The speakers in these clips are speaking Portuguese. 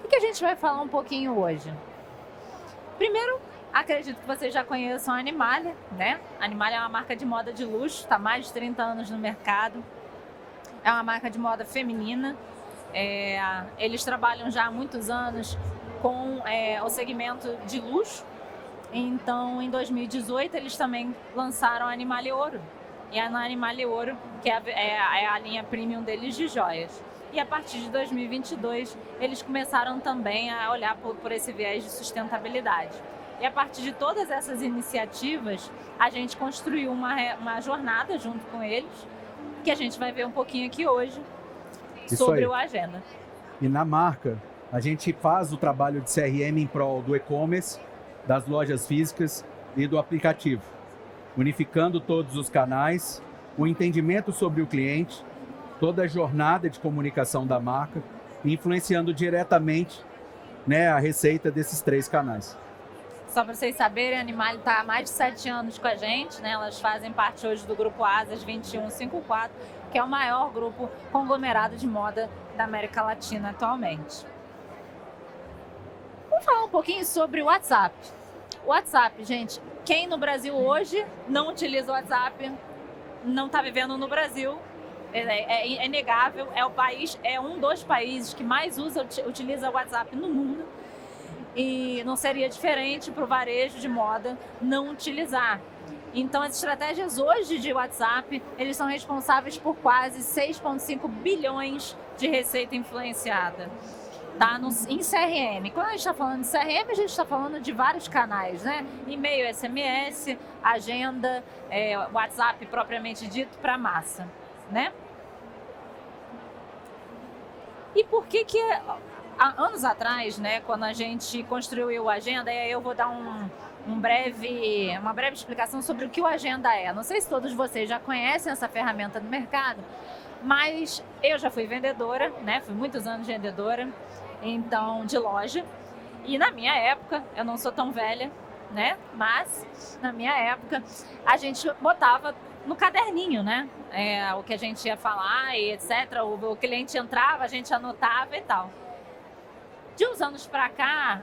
O que a gente vai falar um pouquinho hoje? Primeiro, acredito que vocês já conheçam a Animalia, né? A Animalia é uma marca de moda de luxo, está há mais de 30 anos no mercado. É uma marca de moda feminina. Eles trabalham já há muitos anos com o segmento de luxo. Então, em 2018, eles também lançaram a Animalia Ouro. E a Animalia Ouro, que é a linha premium deles de joias. E a partir de 2022, eles começaram também a olhar por esse viés de sustentabilidade. E a partir de todas essas iniciativas, a gente construiu uma jornada junto com eles, que a gente vai ver um pouquinho aqui hoje sobre o Agenda. E na marca, a gente faz o trabalho de CRM em prol do e-commerce, das lojas físicas e do aplicativo, unificando todos os canais, o entendimento sobre o cliente, toda a jornada de comunicação da marca, influenciando diretamente, né, a receita desses 3 canais. Só para vocês saberem, a Animalia está há mais de 7 anos com a gente, né? Elas fazem parte hoje do grupo Asas 2154, que é o maior grupo conglomerado de moda da América Latina atualmente. Vamos falar um pouquinho sobre o WhatsApp. O WhatsApp, gente, quem no Brasil hoje não utiliza o WhatsApp, não está vivendo no Brasil. É inegável, é um dos países que mais utiliza o WhatsApp no mundo. E não seria diferente para o varejo de moda não utilizar. Então, as estratégias hoje de WhatsApp, eles são responsáveis por quase 6,5 bilhões de receita influenciada, tá? Em CRM. Quando a gente está falando de CRM, a gente está falando de vários canais, né? E-mail, SMS, agenda, WhatsApp propriamente dito para massa, né? E por que há anos atrás, né, quando a gente construiu o Agenda, e aí eu vou dar uma breve explicação sobre o que o Agenda é. Não sei se todos vocês já conhecem essa ferramenta no mercado, mas eu já fui vendedora, né, fui muitos anos vendedora, então, de loja. E na minha época, eu não sou tão velha, né, mas na minha época a gente botava no caderninho, né, o que a gente ia falar e etc. O cliente entrava, a gente anotava e tal. De uns anos para cá,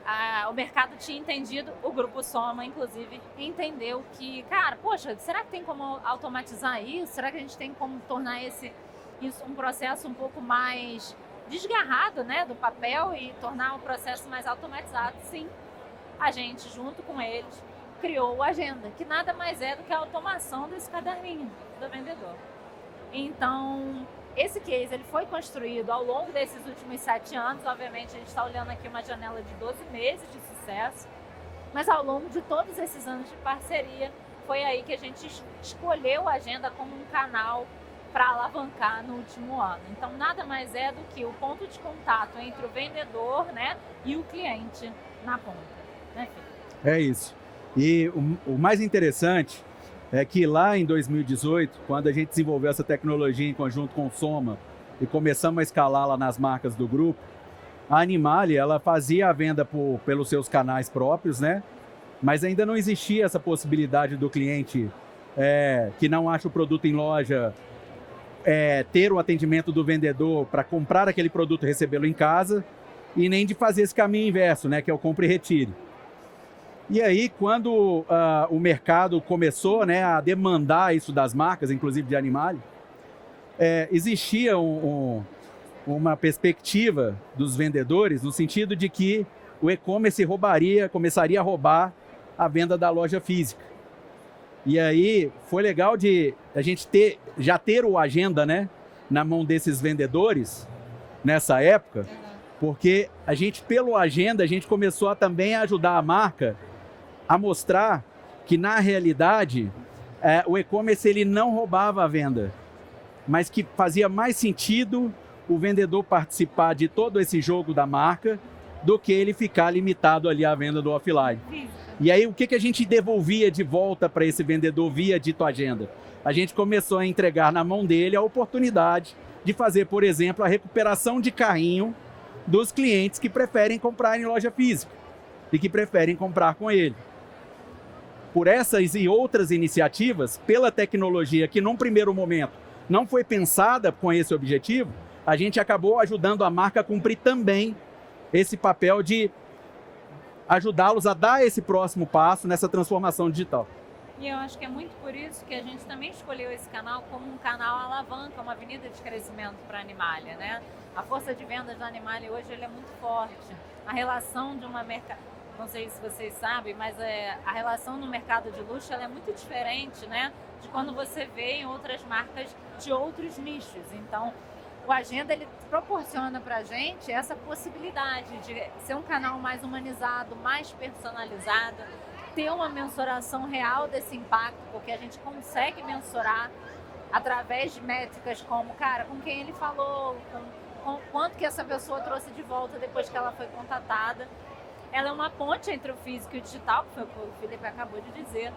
o mercado tinha entendido, o Grupo Soma, inclusive, entendeu que, cara, poxa, será que tem como automatizar isso? Será que a gente tem como tornar isso um processo um pouco mais desgarrado, né, do papel e tornar o processo mais automatizado? Sim, a gente, junto com eles, criou o Agenda, que nada mais é do que a automação desse caderninho do vendedor. Então, esse case ele foi construído ao longo desses últimos 7 anos. Obviamente, a gente está olhando aqui uma janela de 12 meses de sucesso, mas ao longo de todos esses anos de parceria, foi aí que a gente escolheu a Agenda como um canal para alavancar no último ano. Então, nada mais é do que o ponto de contato entre o vendedor, né, e o cliente na ponta. Né, Felipe? É isso. E o mais interessante é que lá em 2018, quando a gente desenvolveu essa tecnologia em conjunto com o Soma e começamos a escalá-la nas marcas do grupo, a Animalia, ela fazia a venda pelos seus canais próprios, né? Mas ainda não existia essa possibilidade do cliente que não acha o produto em loja ter o atendimento do vendedor para comprar aquele produto e recebê-lo em casa, e nem de fazer esse caminho inverso, né? Que é o compra e retire. E aí, quando o mercado começou, né, a demandar isso das marcas, inclusive de Animalia, existia uma perspectiva dos vendedores no sentido de que o e-commerce começaria a roubar a venda da loja física. E aí foi legal de a gente já ter o Agenda, né, na mão desses vendedores nessa época, porque pelo Agenda, a gente começou também a ajudar a marca a mostrar que, na realidade, o e-commerce ele não roubava a venda, mas que fazia mais sentido o vendedor participar de todo esse jogo da marca do que ele ficar limitado ali à venda do offline. E aí, o que a gente devolvia de volta para esse vendedor via dito Agenda? A gente começou a entregar na mão dele a oportunidade de fazer, por exemplo, a recuperação de carrinho dos clientes que preferem comprar em loja física e que preferem comprar com ele. por essas e outras iniciativas, pela tecnologia que num primeiro momento não foi pensada com esse objetivo, a gente acabou ajudando a marca a cumprir também esse papel de ajudá-los a dar esse próximo passo nessa transformação digital. E eu acho que é muito por isso que a gente também escolheu esse canal como um canal alavanca, uma avenida de crescimento para a Animalia, né? A força de vendas da Animalia hoje ele é muito forte. A relação de uma mercado, não sei se vocês sabem, mas a relação no mercado de luxo ela é muito diferente, né? De quando você vê em outras marcas de outros nichos. Então, o Agenda ele proporciona para a gente essa possibilidade de ser um canal mais humanizado, mais personalizado, ter uma mensuração real desse impacto, porque a gente consegue mensurar através de métricas como, cara, com quem ele falou, com quanto que essa pessoa trouxe de volta depois que ela foi contatada. Ela é uma ponte entre o físico e o digital, que foi o que o Felipe acabou de dizer,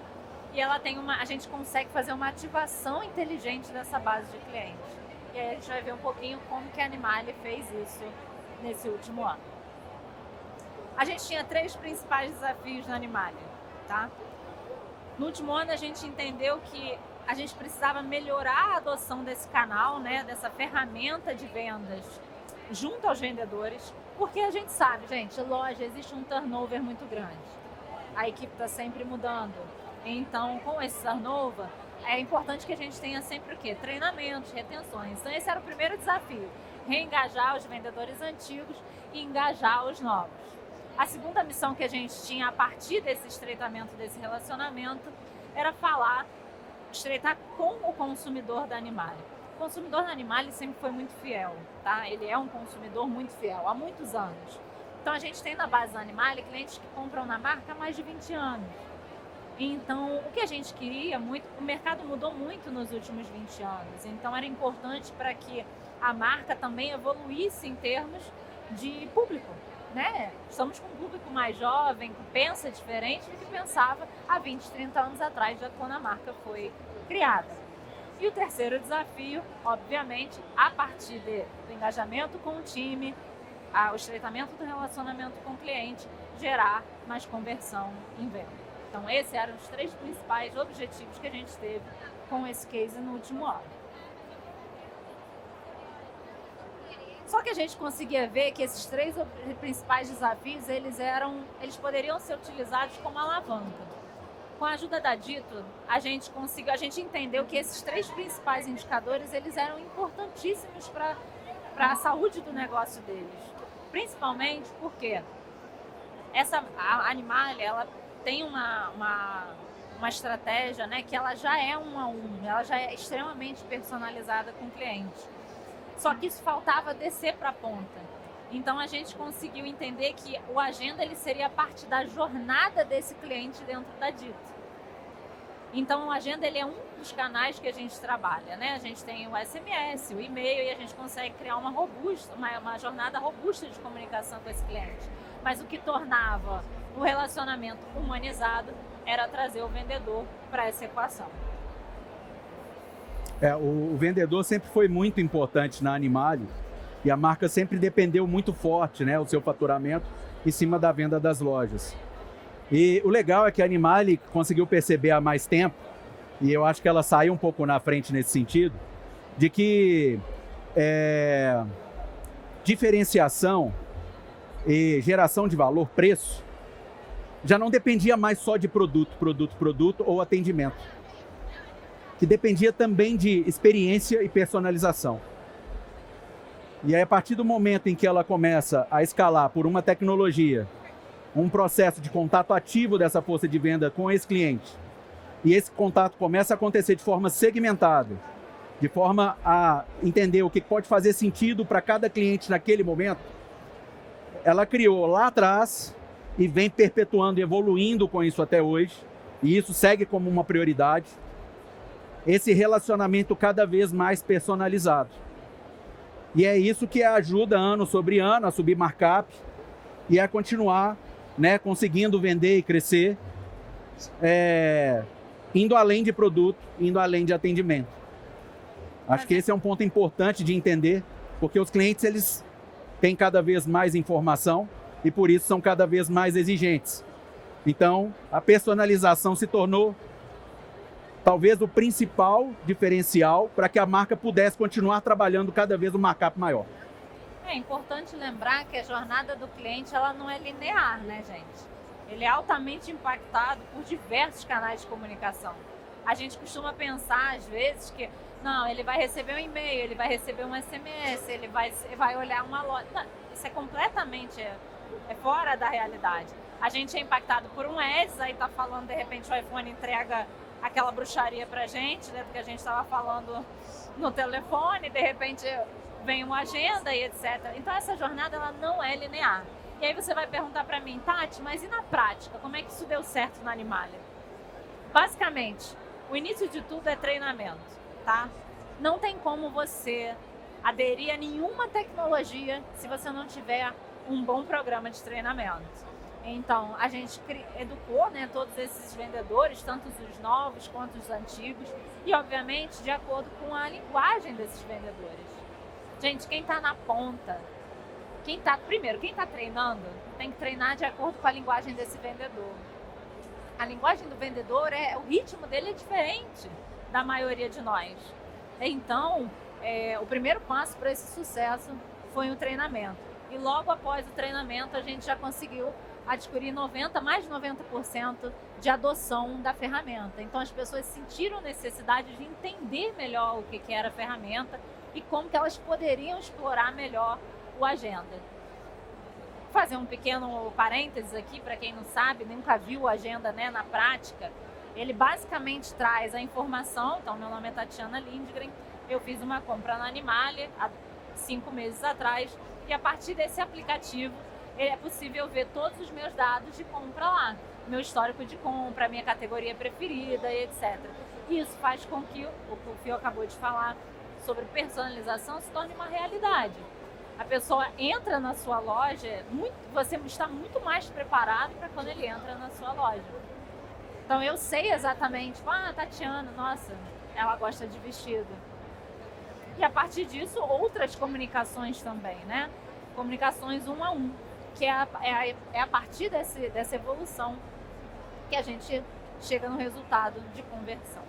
e ela tem a gente consegue fazer uma ativação inteligente dessa base de clientes. E aí a gente vai ver um pouquinho como que a Animalia fez isso nesse último ano. A gente tinha 3 principais desafios na Animalia, tá? No último ano a gente entendeu que a gente precisava melhorar a adoção desse canal, né, dessa ferramenta de vendas junto aos vendedores, porque a gente sabe, gente, loja, existe um turnover muito grande. A equipe está sempre mudando. Então, com esse turnover, é importante que a gente tenha sempre o quê? Treinamentos, retenções. Então, esse era o primeiro desafio, reengajar os vendedores antigos e engajar os novos. A segunda missão que a gente tinha a partir desse estreitamento, desse relacionamento, era estreitar com o consumidor da Animalia. O consumidor da Animalia sempre foi muito fiel, tá? Ele é um consumidor muito fiel, há muitos anos. Então, a gente tem na base da Animalia clientes que compram na marca há mais de 20 anos. Então, o que a gente queria muito, o mercado mudou muito nos últimos 20 anos, então era importante para que a marca também evoluísse em termos de público, né? Estamos com um público mais jovem, que pensa diferente do que pensava há 20, 30 anos atrás, já quando a marca foi criada. E o terceiro desafio, obviamente, a partir do engajamento com o time, o estreitamento do relacionamento com o cliente, gerar mais conversão em venda. Então, esses eram os 3 principais objetivos que a gente teve com esse case no último ano. Só que a gente conseguia ver que esses 3 principais desafios, eles poderiam ser utilizados como alavanca. Com a ajuda da Dito, a gente entendeu que esses 3 principais indicadores, eles eram importantíssimos para a saúde do negócio deles. Principalmente porque a Animalia, ela tem uma estratégia, né, que ela já é 1 a 1, ela já é extremamente personalizada com o cliente. Só que isso faltava descer para a ponta. Então a gente conseguiu entender que o Agenda ele seria parte da jornada desse cliente dentro da Dito. Então o Agenda ele é um dos canais que a gente trabalha, né? A gente tem o SMS, o e-mail e a gente consegue criar uma jornada robusta de comunicação com esse cliente. Mas o que tornava o relacionamento humanizado era trazer o vendedor para essa equação. O vendedor sempre foi muito importante na Animalia e a marca sempre dependeu muito forte, né, o seu faturamento em cima da venda das lojas. E o legal é que a Animalia conseguiu perceber há mais tempo, e eu acho que ela saiu um pouco na frente nesse sentido, de que diferenciação e geração de valor, preço, já não dependia mais só de produto ou atendimento, que dependia também de experiência e personalização. E aí, a partir do momento em que ela começa a escalar por uma tecnologia, um processo de contato ativo dessa força de venda com esse cliente, e esse contato começa a acontecer de forma segmentada, de forma a entender o que pode fazer sentido para cada cliente naquele momento, ela criou lá atrás e vem perpetuando e evoluindo com isso até hoje, e isso segue como uma prioridade, esse relacionamento cada vez mais personalizado. E é isso que ajuda ano sobre ano a subir markup e a continuar, né, conseguindo vender e crescer, indo além de produto, indo além de atendimento. Acho que esse é um ponto importante de entender, porque os clientes eles têm cada vez mais informação e por isso são cada vez mais exigentes. Então, a personalização se tornou talvez o principal diferencial para que a marca pudesse continuar trabalhando cada vez um markup maior. É importante lembrar que a jornada do cliente ela não é linear, né, gente? Ele é altamente impactado por diversos canais de comunicação. A gente costuma pensar, às vezes, que não, ele vai receber um e-mail, ele vai receber um SMS, ele vai olhar uma loja. Não, isso é completamente fora da realidade. A gente é impactado por um ads, aí tá falando, de repente, o iPhone entrega aquela bruxaria pra gente, né, do que a gente estava falando no telefone, de repente vem uma agenda e etc. Então essa jornada ela não é linear. E aí você vai perguntar para mim, Tati, mas e na prática? Como é que isso deu certo na Animalia? Basicamente, o início de tudo é treinamento, tá? Não tem como você aderir a nenhuma tecnologia se você não tiver um bom programa de treinamento. Então, a gente educou, né, todos esses vendedores, tanto os novos quanto os antigos, e obviamente de acordo com a linguagem desses vendedores. Gente, quem está na ponta, quem está treinando, tem que treinar de acordo com a linguagem desse vendedor. A linguagem do vendedor, o ritmo dele é diferente da maioria de nós. Então, o primeiro passo para esse sucesso foi o treinamento. E logo após o treinamento, a gente já conseguiu adquirir mais de 90% de adoção da ferramenta. Então, as pessoas sentiram necessidade de entender melhor o que era a ferramenta e como que elas poderiam explorar melhor o Agenda. Vou fazer um pequeno parênteses aqui, para quem não sabe, nunca viu o Agenda, né, na prática. Ele basicamente traz a informação. Então, meu nome é Tatiana Lindgren, eu fiz uma compra na Animalia há 5 meses atrás, e a partir desse aplicativo é possível ver todos os meus dados de compra lá, meu histórico de compra, minha categoria preferida, etc. Isso faz com que o que o Fio acabou de falar sobre personalização se torne uma realidade. A pessoa entra na sua loja, você está muito mais preparado para quando ele entra na sua loja. Então eu sei exatamente, Tatiana, nossa, ela gosta de vestido. E a partir disso, outras comunicações também, né? Comunicações 1 a 1, que é a partir dessa evolução que a gente chega no resultado de conversão.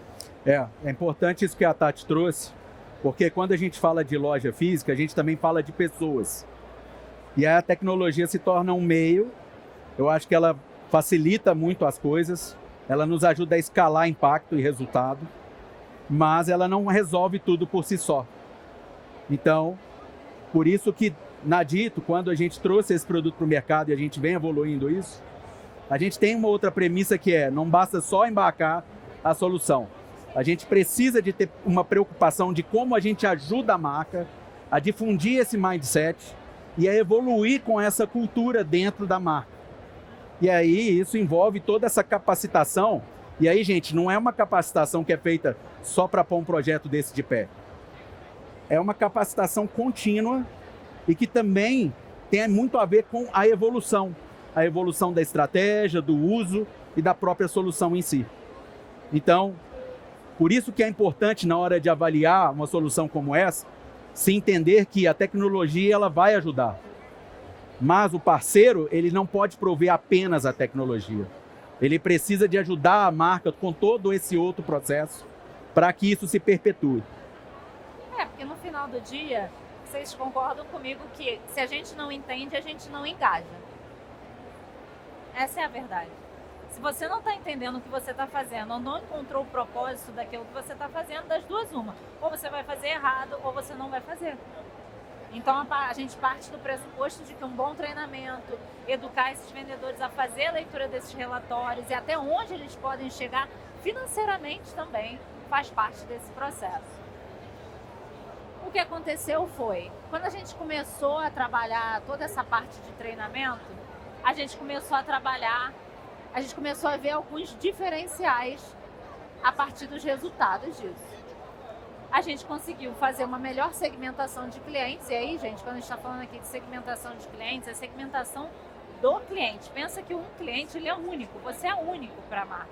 É importante isso que a Tati trouxe, porque quando a gente fala de loja física, a gente também fala de pessoas. E aí a tecnologia se torna um meio, eu acho que ela facilita muito as coisas, ela nos ajuda a escalar impacto e resultado, mas ela não resolve tudo por si só. Então, por isso que na Dito, quando a gente trouxe esse produto para o mercado e a gente vem evoluindo isso, a gente tem uma outra premissa que não basta só embarcar a solução. A gente precisa de ter uma preocupação de como a gente ajuda a marca a difundir esse mindset e a evoluir com essa cultura dentro da marca. E aí isso envolve toda essa capacitação. E aí, gente, não é uma capacitação que é feita só para pôr um projeto desse de pé. É uma capacitação contínua e que também tem muito a ver com a evolução da estratégia, do uso e da própria solução em si. Então, por isso que é importante na hora de avaliar uma solução como essa, se entender que a tecnologia ela vai ajudar. Mas o parceiro, ele não pode prover apenas a tecnologia. Ele precisa de ajudar a marca com todo esse outro processo para que isso se perpetue. Porque no final do dia, vocês concordam comigo que se a gente não entende, a gente não engaja. Essa é a verdade. Se você não está entendendo o que você está fazendo, ou não encontrou o propósito daquilo que você está fazendo, das duas uma. Ou você vai fazer errado, ou você não vai fazer. Então a gente parte do pressuposto de que um bom treinamento, educar esses vendedores a fazer a leitura desses relatórios e até onde eles podem chegar financeiramente também faz parte desse processo. O que aconteceu foi, quando a gente começou a trabalhar toda essa parte de treinamento, a gente começou a ver alguns diferenciais a partir dos resultados disso. A gente conseguiu fazer uma melhor segmentação de clientes, e aí, gente, quando a gente está falando aqui de segmentação de clientes, é segmentação do cliente. Pensa que um cliente ele é único, você é único para a marca.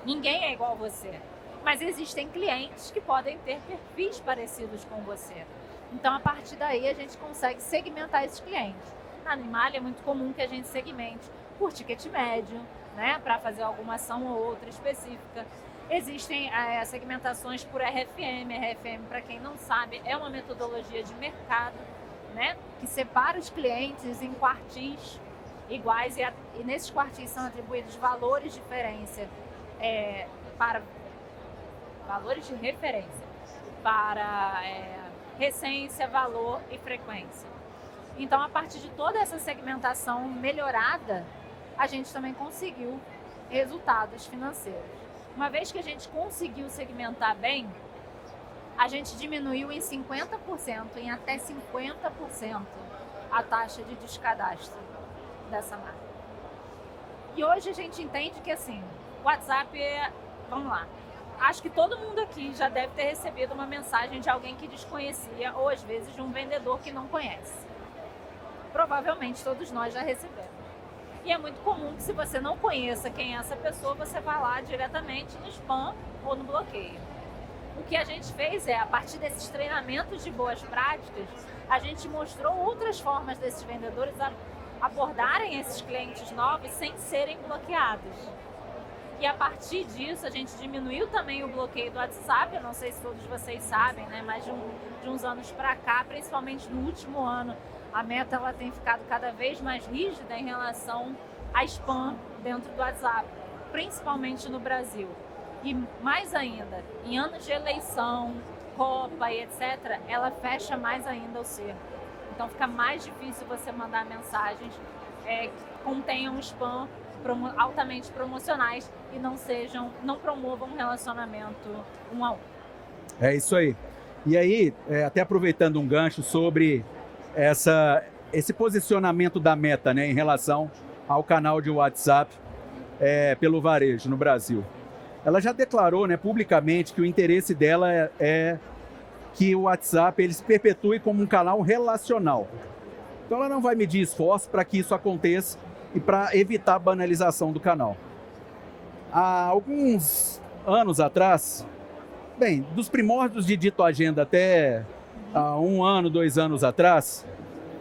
Ninguém é igual a você. Mas existem clientes que podem ter perfis parecidos com você. Então, a partir daí, a gente consegue segmentar esses clientes. Na Animalia é muito comum que a gente segmente por ticket médio, né, para fazer alguma ação ou outra específica. Existem segmentações por RFM. RFM, para quem não sabe, é uma metodologia de mercado, né, que separa os clientes em quartis iguais e nesses quartis são atribuídos valores de referência para recência, valor e frequência. Então, a partir de toda essa segmentação melhorada, a gente também conseguiu resultados financeiros. Uma vez que a gente conseguiu segmentar bem, a gente diminuiu em 50%, em até 50%, a taxa de descadastro dessa marca. E hoje a gente entende que, assim, o WhatsApp vamos lá, acho que todo mundo aqui já deve ter recebido uma mensagem de alguém que desconhecia, ou às vezes de um vendedor que não conhece. Provavelmente todos nós já recebemos. E é muito comum que, se você não conheça quem é essa pessoa, você vá lá diretamente no spam ou no bloqueio. O que a gente fez a partir desses treinamentos de boas práticas, a gente mostrou outras formas desses vendedores abordarem esses clientes novos sem serem bloqueados. E a partir disso, a gente diminuiu também o bloqueio do WhatsApp. Eu não sei se todos vocês sabem, né? Mas de uns anos para cá, principalmente no último ano, a Meta ela tem ficado cada vez mais rígida em relação a spam dentro do WhatsApp, principalmente no Brasil. E mais ainda, em anos de eleição, Copa e etc., ela fecha mais ainda o cerco. Então fica mais difícil você mandar mensagens que contenham spam altamente promocionais e não promovam um relacionamento 1 a 1. É isso aí. E aí, até aproveitando um gancho sobre esse posicionamento da Meta, né, em relação ao canal de WhatsApp pelo varejo no Brasil. Ela já declarou, né, publicamente que o interesse dela é que o WhatsApp ele se perpetue como um canal relacional. Então ela não vai medir esforço para que isso aconteça e para evitar a banalização do canal. Há alguns anos atrás, dos primórdios de Dito Agenda até há 1 ano, 2 anos atrás,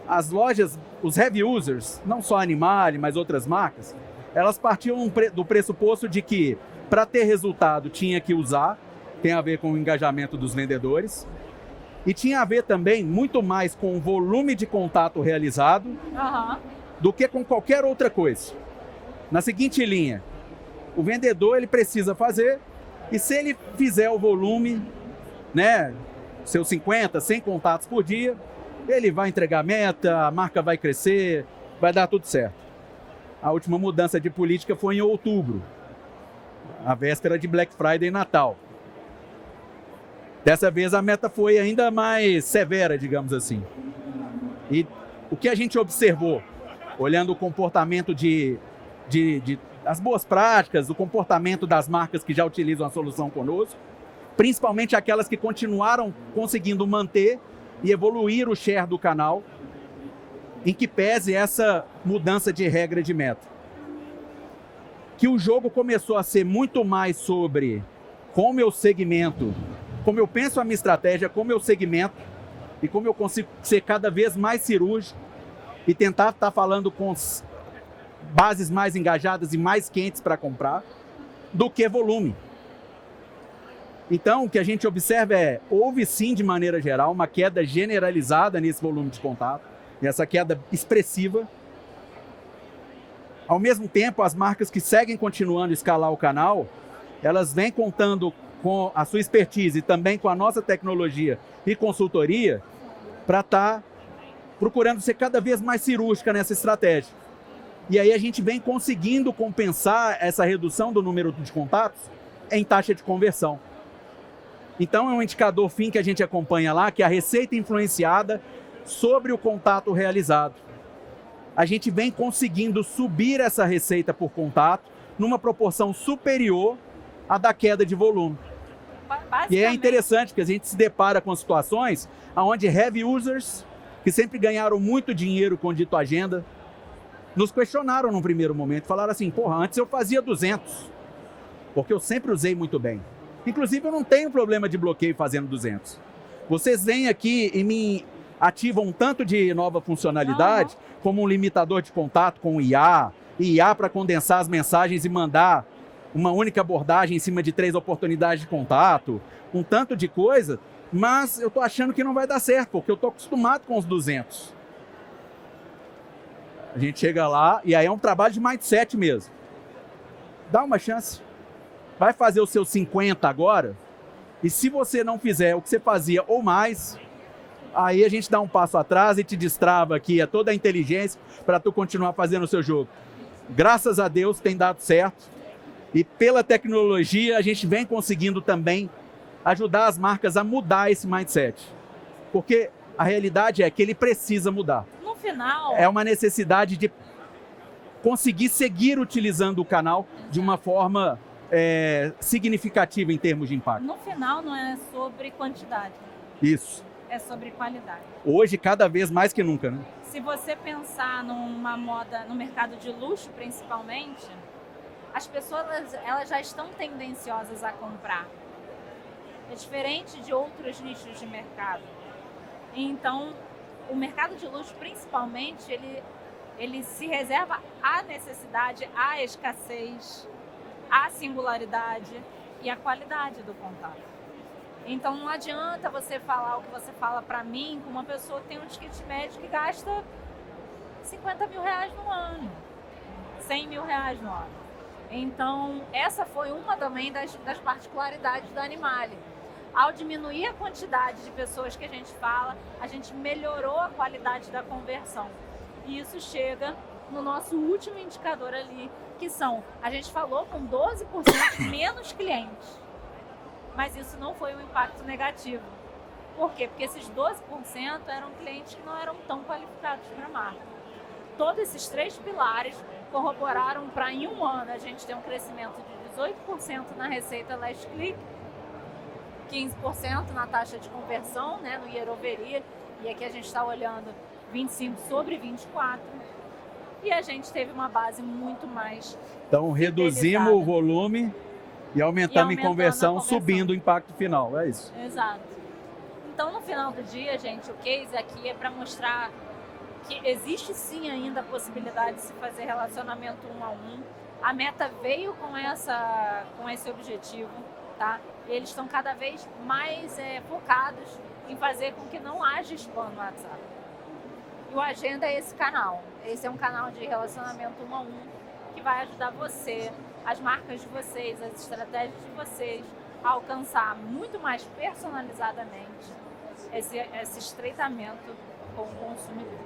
as lojas, os heavy users, não só a Animalia, mas outras marcas, elas partiam do pressuposto de que para ter resultado tinha que usar, tem a ver com o engajamento dos vendedores, e tinha a ver também muito mais com o volume de contato realizado do que com qualquer outra coisa. Na seguinte linha, o vendedor ele precisa fazer, e se ele fizer o volume, né, seus 50, 100 contatos por dia, ele vai entregar a meta, a marca vai crescer, vai dar tudo certo. A última mudança de política foi em outubro, a véspera de Black Friday e Natal. Dessa vez a meta foi ainda mais severa, digamos assim. E o que a gente observou, olhando o comportamento as boas práticas, o comportamento das marcas que já utilizam a solução conosco, principalmente aquelas que continuaram conseguindo manter e evoluir o share do canal, em que pese essa mudança de regra de meta. Que o jogo começou a ser muito mais sobre como eu segmento, como eu penso a minha estratégia, como eu segmento e como eu consigo ser cada vez mais cirúrgico e tentar estar falando com bases mais engajadas e mais quentes para comprar, do que volume. Então, o que a gente observa houve sim, de maneira geral, uma queda generalizada nesse volume de contato, e essa queda expressiva. Ao mesmo tempo, as marcas que seguem continuando a escalar o canal, elas vêm contando com a sua expertise e também com a nossa tecnologia e consultoria para estar procurando ser cada vez mais cirúrgica nessa estratégia. E aí a gente vem conseguindo compensar essa redução do número de contatos em taxa de conversão. Então é um indicador fim que a gente acompanha lá, que é a receita influenciada sobre o contato realizado. A gente vem conseguindo subir essa receita por contato numa proporção superior à da queda de volume. E é interessante porque a gente se depara com situações onde heavy users, que sempre ganharam muito dinheiro com Dito Agenda, nos questionaram num primeiro momento, falaram assim, antes eu fazia 200, porque eu sempre usei muito bem. Inclusive eu não tenho problema de bloqueio fazendo 200. Vocês vêm aqui e ativam um tanto de nova funcionalidade, como um limitador de contato com o IA para condensar as mensagens e mandar uma única abordagem em cima de 3 oportunidades de contato, um tanto de coisa, mas eu estou achando que não vai dar certo, porque eu estou acostumado com os 200. A gente chega lá e aí é um trabalho de mindset mesmo. Dá uma chance. Vai fazer os seus 50 agora, e se você não fizer o que você fazia ou mais, aí a gente dá um passo atrás e te destrava aqui toda a inteligência para tu continuar fazendo o seu jogo. Graças a Deus tem dado certo. E pela tecnologia a gente vem conseguindo também ajudar as marcas a mudar esse mindset. Porque a realidade é que ele precisa mudar. No final... É uma necessidade de conseguir seguir utilizando o canal de uma forma significativa em termos de impacto. No final não é sobre quantidade. Isso. É sobre qualidade. Hoje, cada vez mais que nunca, né? Se você pensar numa moda, no mercado de luxo principalmente, as pessoas elas já estão tendenciosas a comprar. É diferente de outros nichos de mercado. Então, o mercado de luxo principalmente, ele se reserva à necessidade, à escassez, à singularidade e à qualidade do contato. Então não adianta você falar o que você fala para mim com uma pessoa que tem um ticket médio que gasta 50 mil reais no ano, 100 mil reais no ano. Então essa foi uma também das particularidades da Animale. Ao diminuir a quantidade de pessoas que a gente fala, a gente melhorou a qualidade da conversão. E isso chega no nosso último indicador ali, que são, a gente falou com 12% menos clientes. Mas isso não foi um impacto negativo. Por quê? Porque esses 12% eram clientes que não eram tão qualificados para a marca. Todos esses 3 pilares corroboraram para, em um ano, a gente ter um crescimento de 18% na receita last click, 15% na taxa de conversão, né, no year over year, e aqui a gente está olhando 25 sobre 24, e a gente teve uma base muito mais Então, reduzimos o volume e aumentamos em conversão, subindo o impacto final, é isso. Exato. Então, no final do dia, gente, o case aqui é para mostrar que existe sim ainda a possibilidade de se fazer relacionamento 1 a 1. A Meta veio com esse objetivo, tá? Eles estão cada vez mais focados em fazer com que não haja spam no WhatsApp. E o Agenda é esse canal. Esse é um canal de relacionamento 1 a 1 que vai ajudar você, as marcas de vocês, as estratégias de vocês a alcançar muito mais personalizadamente esse estreitamento com o consumidor.